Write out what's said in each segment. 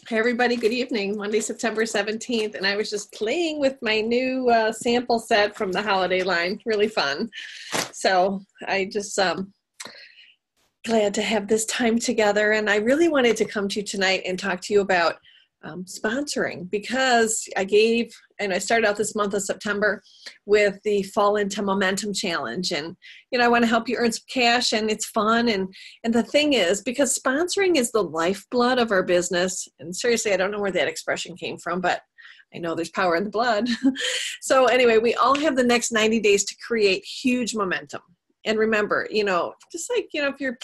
Hey everybody, good evening. Monday, September 17th, and I was just playing with my new sample set from the holiday line. Really fun. So I just glad to have this time together, and I really wanted to come to you tonight and talk to you about sponsoring, because I started out this month of September with the Fall into Momentum Challenge, and I want to help you earn some cash, and it's fun, and the thing is, because sponsoring is the lifeblood of our business, and seriously, I don't know where that expression came from, but I know there's power in the blood. So anyway, we all have the next 90 days to create huge momentum. And remember, just like, if you're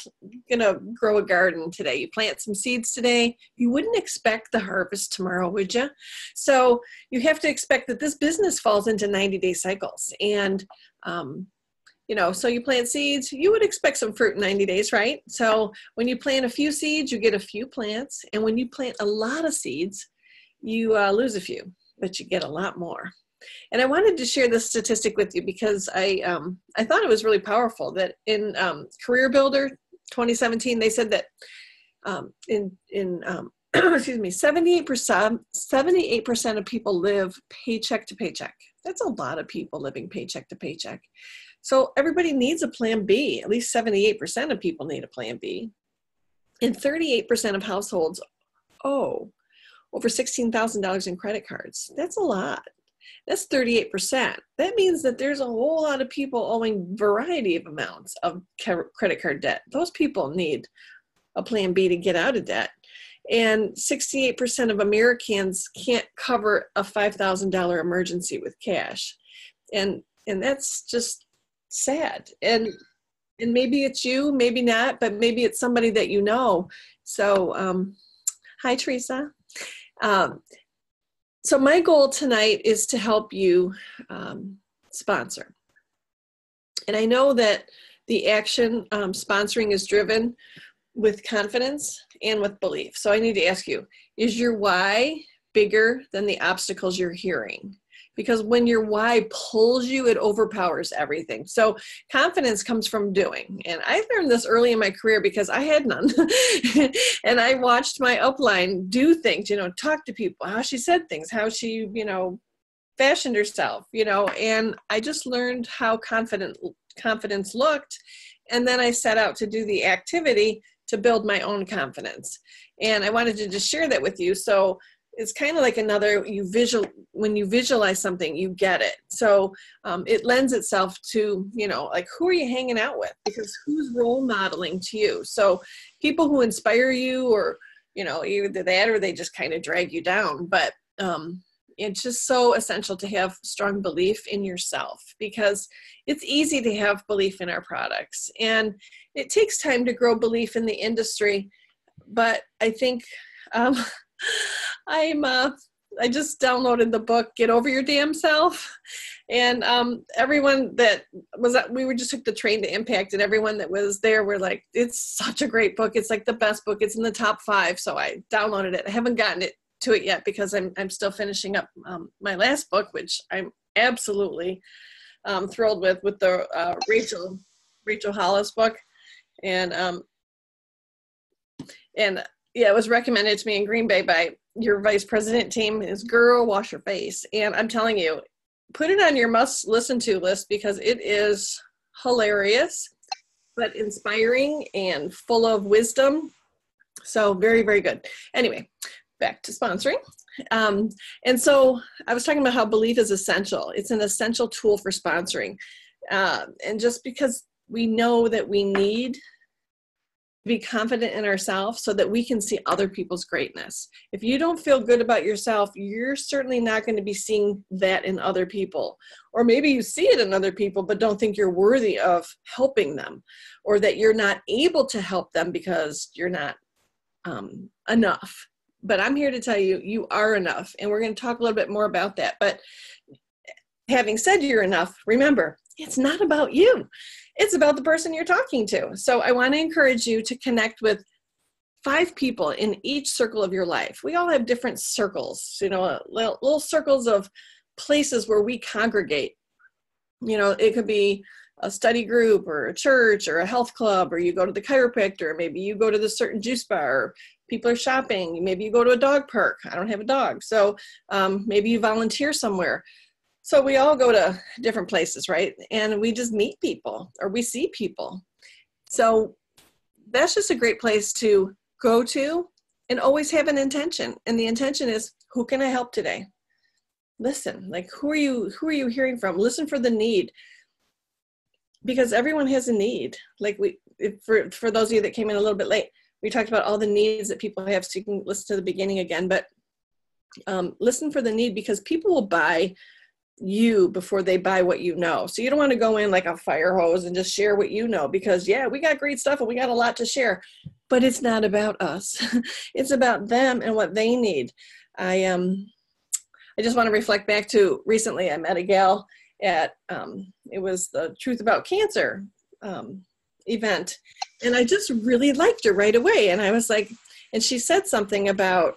going to grow a garden today, you plant some seeds today, you wouldn't expect the harvest tomorrow, would you? So you have to expect that this business falls into 90-day cycles. And, so you plant seeds, you would expect some fruit in 90 days, right? So when you plant a few seeds, you get a few plants. And when you plant a lot of seeds, you lose a few, but you get a lot more. And I wanted to share this statistic with you because I thought it was really powerful that in Career Builder 2017, they said that excuse me, 78% of people live paycheck to paycheck. That's a lot of people living paycheck to paycheck. So everybody needs a plan B. At least 78% of people need a plan B. And 38% of households owe over $16,000 in credit cards. That's a lot. That's 38%. That means that there's a whole lot of people owing variety of amounts of credit card debt. Those people need a plan B to get out of debt. And 68% of Americans can't cover a $5,000 emergency with cash. And that's just sad. And maybe it's you, maybe not, but maybe it's somebody that you know. So, hi, Teresa. So my goal tonight is to help you sponsor. And I know that the action sponsoring is driven with confidence and with belief. So I need to ask you, is your why bigger than the obstacles you're hearing? Because when your why pulls you, it overpowers everything. So confidence comes from doing. And I learned this early in my career because I had none. And I watched my upline do things, talk to people, how she said things, how she, fashioned herself, and I just learned how confidence looked. And then I set out to do the activity to build my own confidence. And I wanted to just share that with you. So it's kind of like when you visualize something, you get it. So it lends itself to, like, who are you hanging out with? Because who's role modeling to you? So people who inspire you, or, either that or they just kind of drag you down. But it's just so essential to have strong belief in yourself, because it's easy to have belief in our products. And it takes time to grow belief in the industry. But I think I just downloaded the book, Get Over Your Damn Self. And everyone that was, we just took the train to Impact, and everyone that was there were like, it's such a great book. It's like the best book. It's in the top 5. So I downloaded it. I haven't gotten to it yet because I'm still finishing up my last book, which I'm absolutely thrilled with the Rachel Hollis book. And yeah, it was recommended to me in Green Bay by your vice president team. Is girl, wash your face. And I'm telling you, put it on your must listen to list, because it is hilarious, but inspiring and full of wisdom. So very, very good. Anyway, back to sponsoring. And so I was talking about how belief is essential. It's an essential tool for sponsoring. And just because we know that we need be confident in ourselves so that we can see other people's greatness. If you don't feel good about yourself, you're certainly not going to be seeing that in other people. Or maybe you see it in other people, but don't think you're worthy of helping them, or that you're not able to help them because you're not enough. But I'm here to tell you, you are enough. And we're going to talk a little bit more about that. But having said you're enough, remember, it's not about you. It's about the person you're talking to. So I want to encourage you to connect with 5 people in each circle of your life. We all have different circles, little circles of places where we congregate. It could be a study group or a church or a health club, or you go to the chiropractor, maybe you go to the certain juice bar, People are shopping. Maybe you go to a dog park. I don't have a dog. So maybe you volunteer somewhere. So we all go to different places, right? And we just meet people or we see people. So that's just a great place to go to and always have an intention. And the intention is, who can I help today? Listen, like who are you hearing from? Listen for the need. Because everyone has a need. Like for those of you that came in a little bit late, we talked about all the needs that people have, so you can listen to the beginning again, but listen for the need, because people will buy you before they buy what you know. So you don't want to go in like a fire hose and just share what you know, because yeah, we got great stuff and we got a lot to share, but it's not about us. It's about them and what they need. I just want to reflect back to recently I met a gal at, it was the Truth About Cancer event. And I just really liked her right away. And I was like, and she said something about,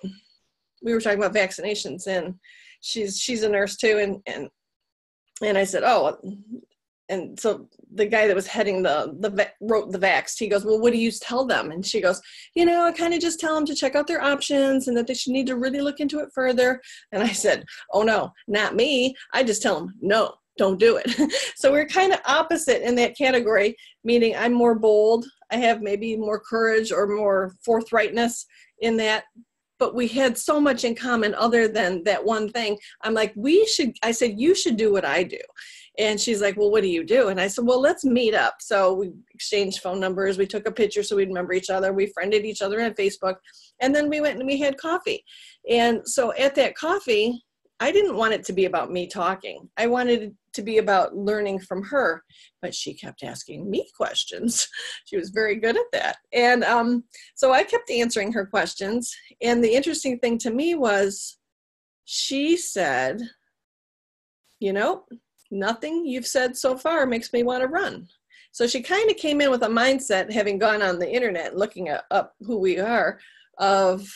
we were talking about vaccinations, and she's a nurse too. And I said, oh, and so the guy that was heading wrote the vax, he goes, well, what do you tell them? And she goes, I kind of just tell them to check out their options and that they should need to really look into it further. And I said, oh no, not me. I just tell them, no, don't do it. So we're kind of opposite in that category, meaning I'm more bold. I have maybe more courage or more forthrightness in that, but we had so much in common other than that one thing. I'm like, I said, you should do what I do. And she's like, well, what do you do? And I said, well, let's meet up. So we exchanged phone numbers. We took a picture so we'd remember each other. We friended each other on Facebook. And then we went and we had coffee. And so at that coffee, I didn't want it to be about me talking. I wanted it to be about learning from her, but she kept asking me questions. She was very good at that. And so I kept answering her questions. And the interesting thing to me was she said, nothing you've said so far makes me want to run. So she kind of came in with a mindset, having gone on the internet, looking up who we are, of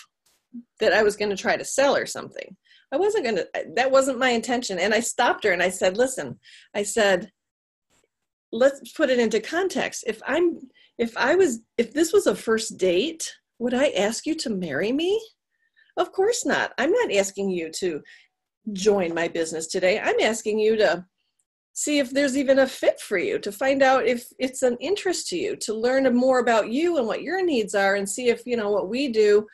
that I was going to try to sell her something. That wasn't my intention. And I stopped her and I said, listen, let's put it into context. If this was a first date, would I ask you to marry me? Of course not. I'm not asking you to join my business today. I'm asking you to see if there's even a fit for you, to find out if it's an interest to you, to learn more about you and what your needs are, and see if, what we do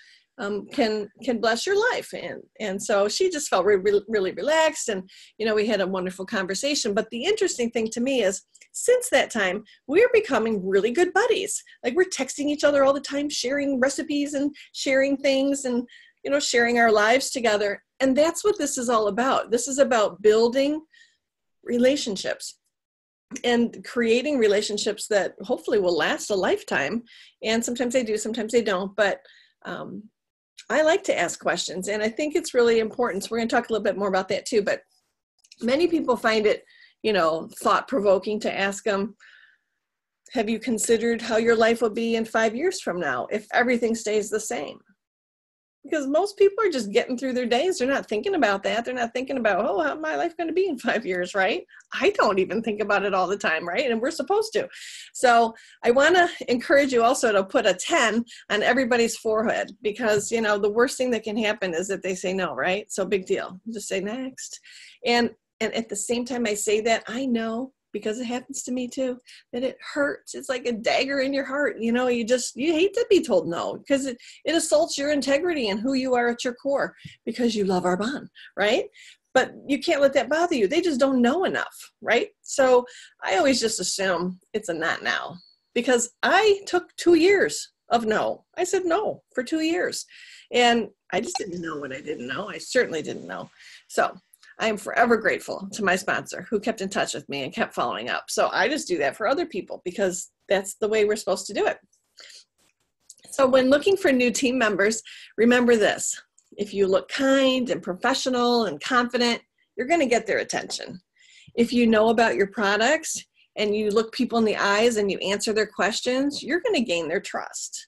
can bless your life. And so she just felt really relaxed, and we had a wonderful conversation. But the interesting thing to me is, since that time, we're becoming really good buddies. Like, we're texting each other all the time, sharing recipes and sharing things, and sharing our lives together. And that's what this is all about. This is about building relationships and creating relationships that hopefully will last a lifetime. And sometimes they do, sometimes they don't. But I like to ask questions, and I think it's really important. So we're going to talk a little bit more about that too. But many people find it, thought-provoking to ask them, have you considered how your life will be in 5 years from now if everything stays the same? Because most people are just getting through their days. They're not thinking about that. They're not thinking about, how's my life going to be in 5 years, right? I don't even think about it all the time, right? And we're supposed to. So I want to encourage you also to put a 10 on everybody's forehead, because, the worst thing that can happen is that they say no, right? So big deal. Just say next. And at the same time I say that, I know, because it happens to me too, that it hurts. It's like a dagger in your heart. You hate to be told no, because it assaults your integrity and who you are at your core, because you love our bond, right? But you can't let that bother you. They just don't know enough, right? So I always just assume it's a not now, because I took 2 years of no. I said no for 2 years, and I just didn't know what I didn't know. I certainly didn't know. So I am forever grateful to my sponsor, who kept in touch with me and kept following up. So I just do that for other people, because that's the way we're supposed to do it. So when looking for new team members, remember this: if you look kind and professional and confident, you're going to get their attention. If you know about your products and you look people in the eyes and you answer their questions, you're going to gain their trust.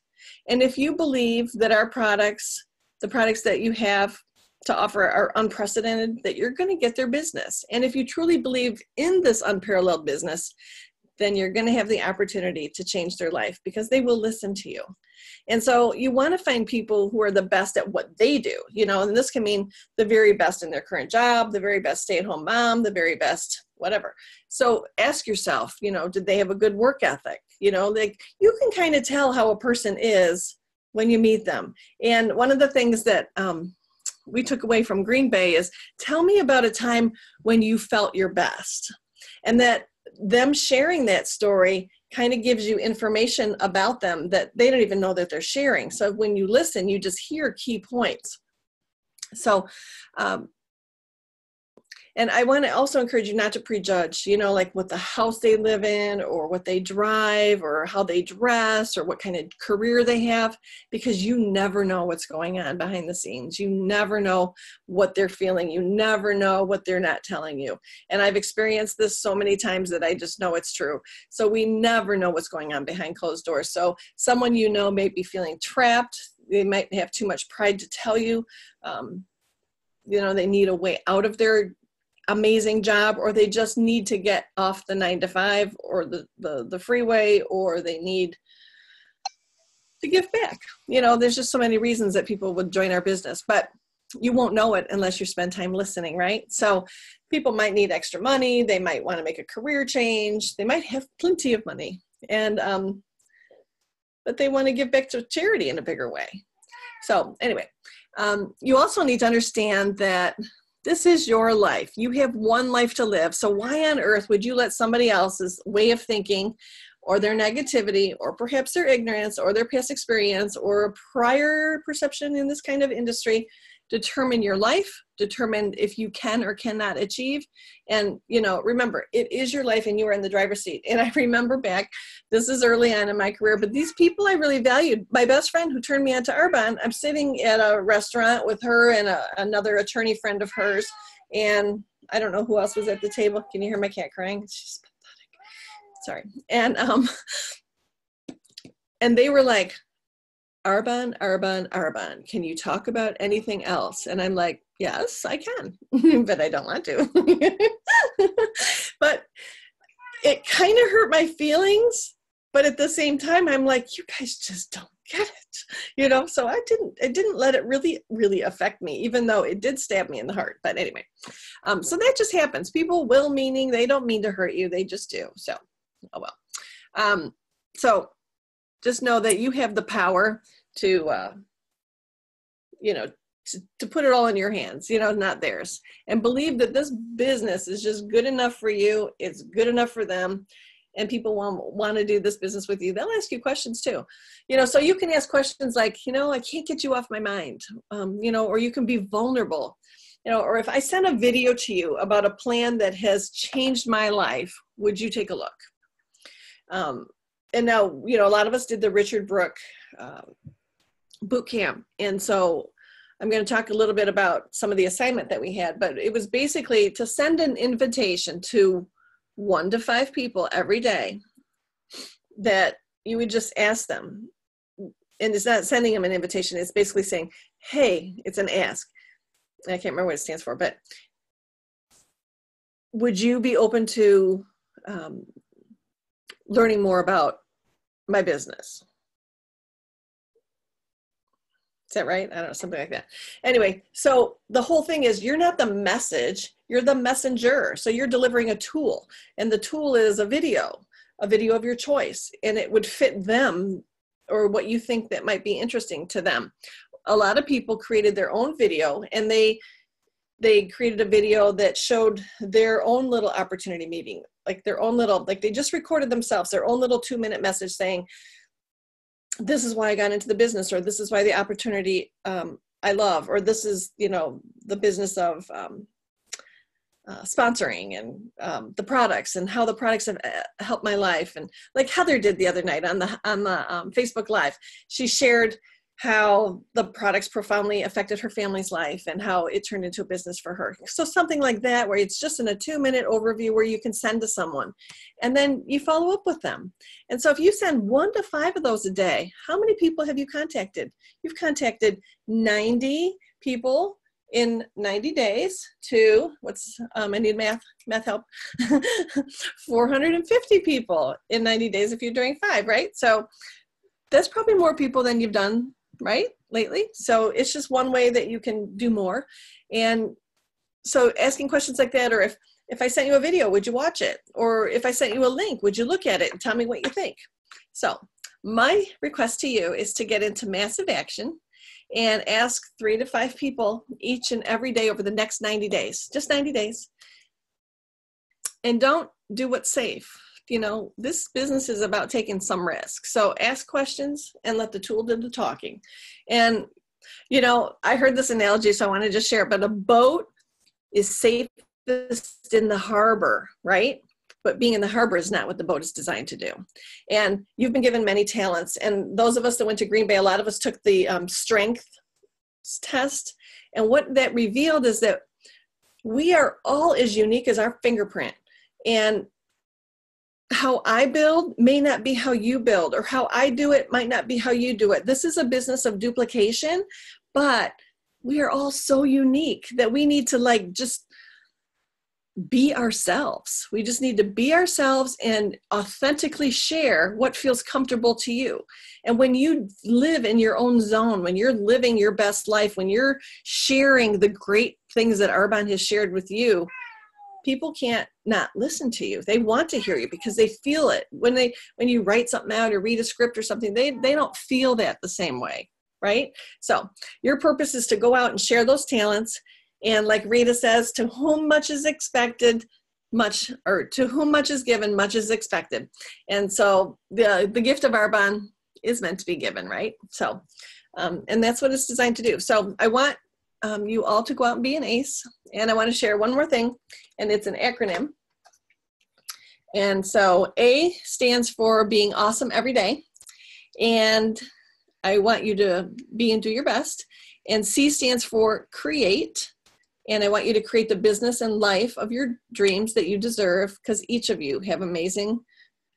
And if you believe that our products, the products that you have to offer, are unprecedented, that you're going to get their business. And if you truly believe in this unparalleled business, then you're going to have the opportunity to change their life, because they will listen to you. And so you want to find people who are the best at what they do, and this can mean the very best in their current job, the very best stay-at-home mom, the very best whatever. So ask yourself, did they have a good work ethic? Like you can kind of tell how a person is when you meet them. And one of the things that we took away from Green Bay is, tell me about a time when you felt your best. And that them sharing that story kind of gives you information about them that they don't even know that they're sharing. So when you listen, you just hear key points. So, and I want to also encourage you not to prejudge, like what the house they live in or what they drive or how they dress or what kind of career they have, because you never know what's going on behind the scenes. You never know what they're feeling. You never know what they're not telling you. And I've experienced this so many times that I just know it's true. So we never know what's going on behind closed doors. So someone may be feeling trapped. They might have too much pride to tell you. They need a way out of their amazing job, or they just need to get off the 9-to-5 or the freeway, or they need to give back. There's just so many reasons that people would join our business, but you won't know it unless you spend time listening, right? So people might need extra money. They might want to make a career change. They might have plenty of money, and but they want to give back to charity in a bigger way. So anyway, you also need to understand that this is your life. You have one life to live. So why on earth would you let somebody else's way of thinking or their negativity or perhaps their ignorance or their past experience or a prior perception in this kind of industry determine your life, determine if you can or cannot achieve? And, remember, it is your life and you are in the driver's seat. And I remember back, this is early on in my career, but these people I really valued. My best friend who turned me on to Arbonne, I'm sitting at a restaurant with her and another attorney friend of hers. And I don't know who else was at the table. Can you hear my cat crying? She's pathetic. Sorry. And they were like, Arbonne, Arbonne, Arbonne, can you talk about anything else? And I'm like, yes, I can, but I don't want to. But it kind of hurt my feelings. But at the same time, I'm like, you guys just don't get it, So I didn't let it really, really affect me, even though it did stab me in the heart. But anyway, so that just happens. People meaning, they don't mean to hurt you. They just do. So, oh well. So just know that you have the power to put it all in your hands, not theirs. And believe that this business is just good enough for you. It's good enough for them. And people want to do this business with you. They'll ask you questions too. So you can ask questions like, I can't get you off my mind, or you can be vulnerable, or if I sent a video to you about a plan that has changed my life, would you take a look? And now, a lot of us did the Richard Brooke boot camp. And so I'm going to talk a little bit about some of the assignment that we had, but it was basically to send an invitation to 1 to 5 people every day that you would just ask them. And it's not sending them an invitation. It's basically saying, hey, it's an ask. I can't remember what it stands for, but would you be open to learning more about my business? Is that right? I don't know, something like that. Anyway, so the whole thing is you're not the message, you're the messenger. So you're delivering a tool, and the tool is a video of your choice, and it would fit them or what you think that might be interesting to them. A lot of people created their own video, and they created a video that showed their own little opportunity meeting, like they just recorded themselves, their own little 2-minute message saying, this is why I got into the business, or this is why the opportunity I love, or this is, the business of sponsoring and the products and how the products have helped my life. And like Heather did the other night on the Facebook Live, she shared how the products profoundly affected her family's life and how it turned into a business for her. So something like that, where it's just in a 2-minute overview where you can send to someone and then you follow up with them. And so if you send 1 to 5 of those a day, how many people have you contacted? You've contacted 90 people in 90 days to I need math help, 450 people in 90 days if you're doing 5, right? So that's probably more people than you've done, right, lately. So it's just one way that you can do more. And so asking questions like that, or if I sent you a video, would you watch it? Or if I sent you a link, would you look at it and tell me what you think? So my request to you is to get into massive action and ask 3 to 5 people each and every day over the next 90 days, just 90 days. And don't do what's safe. You know, this business is about taking some risk. So ask questions and let the tool do the talking. And, you know, I heard this analogy, so I want to just share it, but a boat is safest in the harbor, right? But being in the harbor is not what the boat is designed to do. And you've been given many talents. And those of us that went to Green Bay, a lot of us took the strength test. And what that revealed is that we are all as unique as our fingerprint. And how I build may not be how you build, or how I do it might not be how you do it. This is a business of duplication, but we are all so unique that we need to like just be ourselves. We just need to be ourselves and authentically share what feels comfortable to you. And when you live in your own zone, when you're living your best life, when you're sharing the great things that Arbonne has shared with you, people can't not listen to you. They want to hear you because they feel it. When you write something out or read a script or something, they don't feel that the same way, right? So your purpose is to go out and share those talents. And like Rita says, to whom much is expected, much, or to whom much is given, much is expected. And so the gift of Arbonne is meant to be given, right? So, and that's what it's designed to do. So I want you all to go out and be an ace. And I want to share one more thing, and it's an acronym. And so A stands for being awesome every day. And I want you to be and do your best. And C stands for create. And I want you to create the business and life of your dreams that you deserve, because each of you have amazing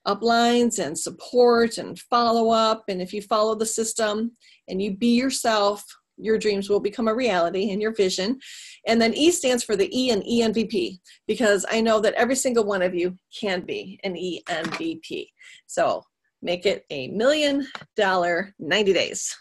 uplines and support and follow-up. And if you follow the system and you be yourself, your dreams will become a reality, and your vision. And then E stands for the E in ENVP, because I know that every single one of you can be an ENVP. So make it $1 million 90 days.